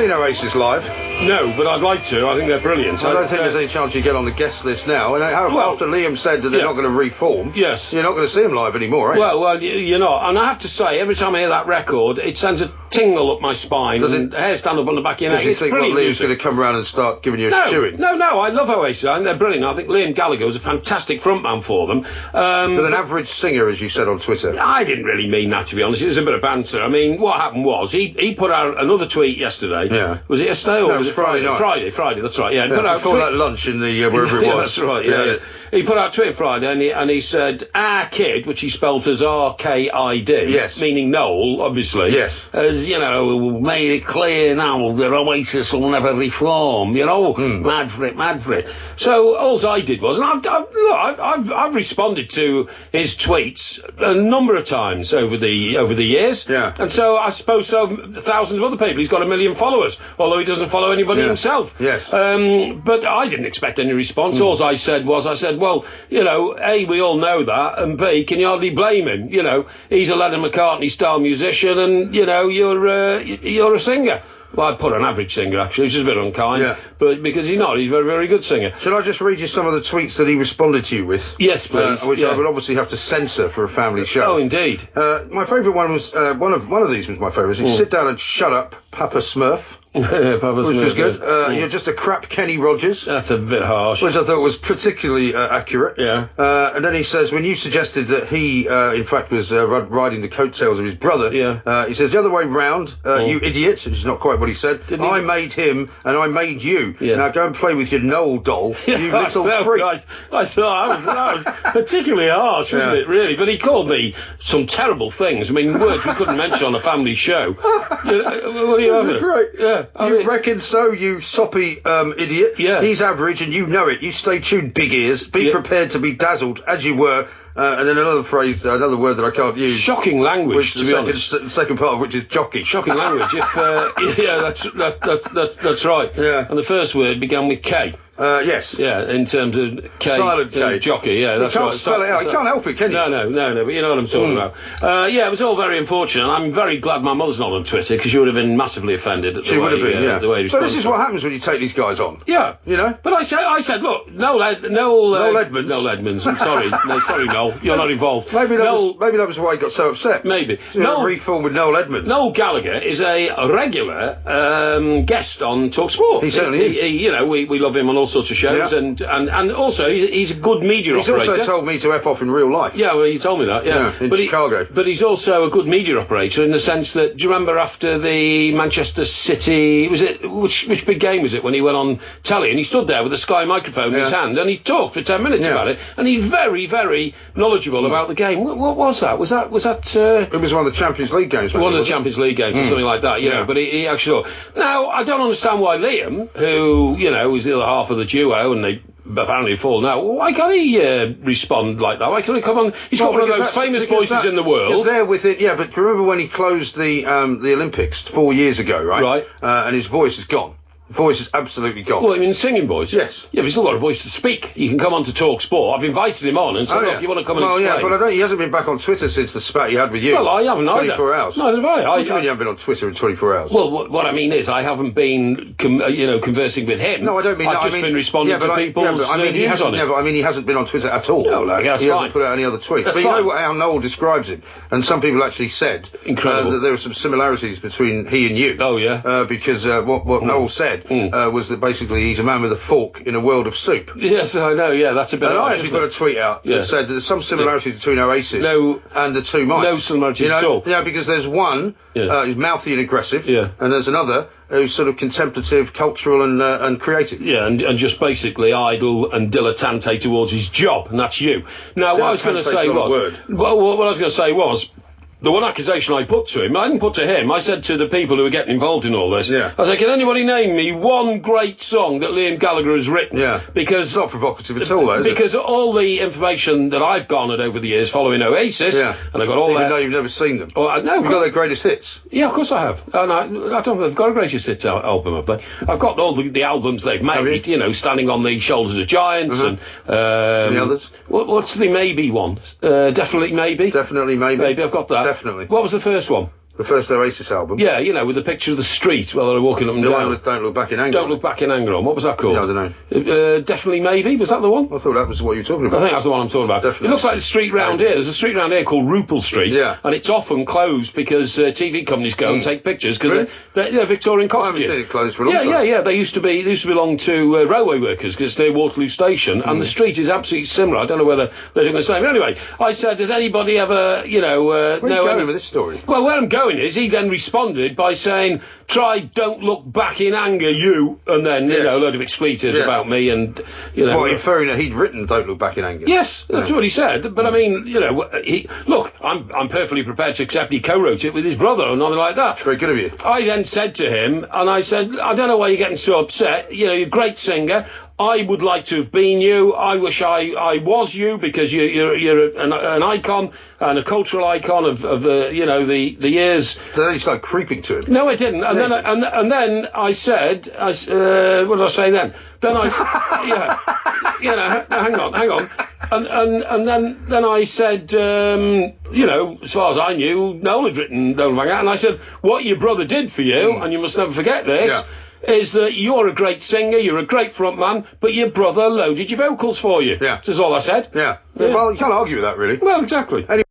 seen Oasis live? No, but I'd like to. I think they're brilliant. I don't think there's any chance you get on the guest list now. And after Liam said that they're not going to reform, yes, you're not going to see them live anymore, eh? Well, you're not. And I have to say, every time I hear that record, it sends a tingle up my spine. Does it? And hair stand up on the back of your neck. Do you think Liam's going to come around and start giving you a shoeing? No, I love Oasis. I think they're brilliant. I think Liam Gallagher was a fantastic frontman for them. But an average singer, as you said on Twitter. I didn't really mean that, to be honest. It was a bit of banter. I mean, what happened was, he put out another tweet yesterday. Yeah. Was it yesterday or was it Friday night? Friday, that's right, yeah. Put out before that lunch in the, wherever it was. That's right, yeah. He put out a tweet Friday and he said, our kid, which he spelt as R-K-I-D. Yes. Meaning Noel, obviously. Yes. Has, made it clear now that Oasis will never reform, mad for it. So, all I did was, and I've responded to his tweets a number of times over the years. Yeah. And so, I suppose thousands of other people. He's got 1 million followers, although he doesn't follow anybody himself. Yes. But I didn't expect any response. All I said was, well, A, we all know that, and B, can you hardly blame him? He's a Lennon McCartney-style musician, and, you're a singer. Well, I'd put an average singer, actually, which is a bit unkind, but because he's not, he's a very, very good singer. Should I just read you some of the tweets that he responded to you with? Yes, please. Which I would obviously have to censor for a family show. Oh, indeed. My favourite one was, one of these was my favourite. Sit down and shut up, Papa Smurf. Which was good. You're just a crap Kenny Rogers. That's a bit harsh. Which I thought was particularly accurate. Yeah. And then he says, when you suggested that he, in fact, was riding the coattails of his brother, he says, the other way round, you idiot, which is not quite what he said. I made him, and I made you. Yeah. Now go and play with your Noel doll, you little freak. I thought that was particularly harsh, wasn't it, really? But he called me some terrible things. I mean, words we couldn't mention on a family show. What are you having? Great. Yeah. You reckon so, you soppy idiot? Yeah. He's average and you know it. You stay tuned, big ears. Be prepared to be dazzled, as you were. And then another phrase, another word that I can't use. Shocking language, to be honest. The second part of which is jockey. Shocking language. That's right. Yeah. And the first word began with K. Yes. Yeah, in terms of K. Silent K. Jockey, yeah, that's right. You can't spell it out. You can't help it, can you? No, but you know what I'm talking about. Yeah, it was all very unfortunate. I'm very glad my mother's not on Twitter, because she would have been massively offended at the way he responded. But this is what happens when you take these guys on. Yeah. But I said, look, Noel Edmonds. Noel Edmonds, I'm sorry. Sorry, Noel, you're not involved. Maybe that was why he got so upset. Maybe. Reform with Noel Edmonds. Noel Gallagher is a regular guest on talkSPORT. He certainly is. We love him on all sorts of shows, and also he's a good media operator. He's also told me to F off in real life. Yeah, well, he told me that, in Chicago. But he's also a good media operator in the sense that, do you remember after the Manchester City, which big game was it, when he went on telly, and he stood there with a Sky microphone in his hand, and he talked for 10 minutes about it, and he's very, very knowledgeable about the game. What was that? Was that? It was one of the Champions League games. One of the Champions League games or something like that, know, but he actually... Now, I don't understand why Liam, who, is the other half of the duo, and they apparently fall now, why can't he respond like that? Why can't he come on? He's got one of those famous voices in the world. He's there with it, but remember when he closed the Olympics 4 years ago, right? Right. And his voice is gone. Voice is absolutely gone. Well, I mean, singing voice? Yes. Yeah, but he's still got a voice to speak. You can come on to talkSPORT. I've invited him on and said, look, you want to come and explain? Well, yeah, but he hasn't been back on Twitter since the spat he had with you. Well, I haven't either. 24 hours. Neither have I. What do you mean you haven't been on Twitter in 24 hours? Well, what I mean is I haven't been, conversing with him. No, I don't mean I've just been responding to people's views on it. Yeah, but he hasn't been on Twitter at all. No, that's he fine. hasn't put out any other tweets. That's but fine. You know how Noel describes him, and some people actually said that there were some similarities between he and you. Oh, yeah. Because what Noel said was that basically he's a man with a fork in a world of soup. Yes, I know, that's a bit... And I actually put a tweet out that said there's some similarities between Oasis and the two mics. No similarities at all. Yeah, because there's one who's mouthy and aggressive, and there's another who's sort of contemplative, cultural and creative. Yeah, and just basically idle and dilettante towards his job, and that's you. Now, what I was going to say was... Well, what I was going to say was... The one accusation I put to him, I didn't put to him, I said to the people who were getting involved in all this, I was like, can anybody name me one great song that Liam Gallagher has written? Yeah. Because... It's not provocative at all, though, is because all the information that I've garnered over the years following Oasis, and I got all that... Even though you've never seen them. No. You've got their greatest hits. Yeah, of course I have. And I don't think they've got a greatest hits album, have they? I've got all the albums they've made, Standing on the Shoulders of Giants, and... Any others? What's the Maybe one? Definitely Maybe? Definitely Maybe. Maybe, I've got that. Definitely. What was the first one? The first Oasis album? Yeah, you know, with the picture of the street while they're walking up and down. The one with Don't Look Back in Anger. Don't Look Back in Anger on. What was that called? I don't know. Definitely Maybe. Was that the one? I thought that was what you were talking about. I think that's the one I'm talking about. Definitely. It looks like the street round here. There's a street round here called Rupel Street. Yeah. And it's often closed because TV companies go and take pictures because they're Victorian cottages. I haven't seen it closed for a long time. Yeah. They used to belong to railway workers because they're Waterloo Station, and the street is absolutely similar. I don't know whether they're doing the same. Anyway, I said, does anybody ever, Where are you going with this story? Well, where I'm going is he then responded by saying, try Don't Look Back in Anger, you, and then, you know, a load of expletives about me and, you know... Well, inferring that he'd written Don't Look Back in Anger. Yes, that's what he said. But, I mean, you know, look, I'm perfectly prepared to accept he co-wrote it with his brother or nothing like that. Very good of you. I then said to him, and I said, I don't know why you're getting so upset. You know, you're a great singer. I would like to have been you. I wish I was you because you're an icon and a cultural icon of the you know the years. So then you started creeping to him. No, I didn't. And then I said, what did I say then? Then I hang on. And then I said, you know, as far as I knew, Noel had written Don't Look Back, and I said, what your brother did for you, and you must never forget this. Yeah. Is that you're a great singer, you're a great frontman, but your brother loaded your vocals for you. Yeah. That's all I said. Yeah. Well, you can't argue with that, really. Well, exactly. Anyway.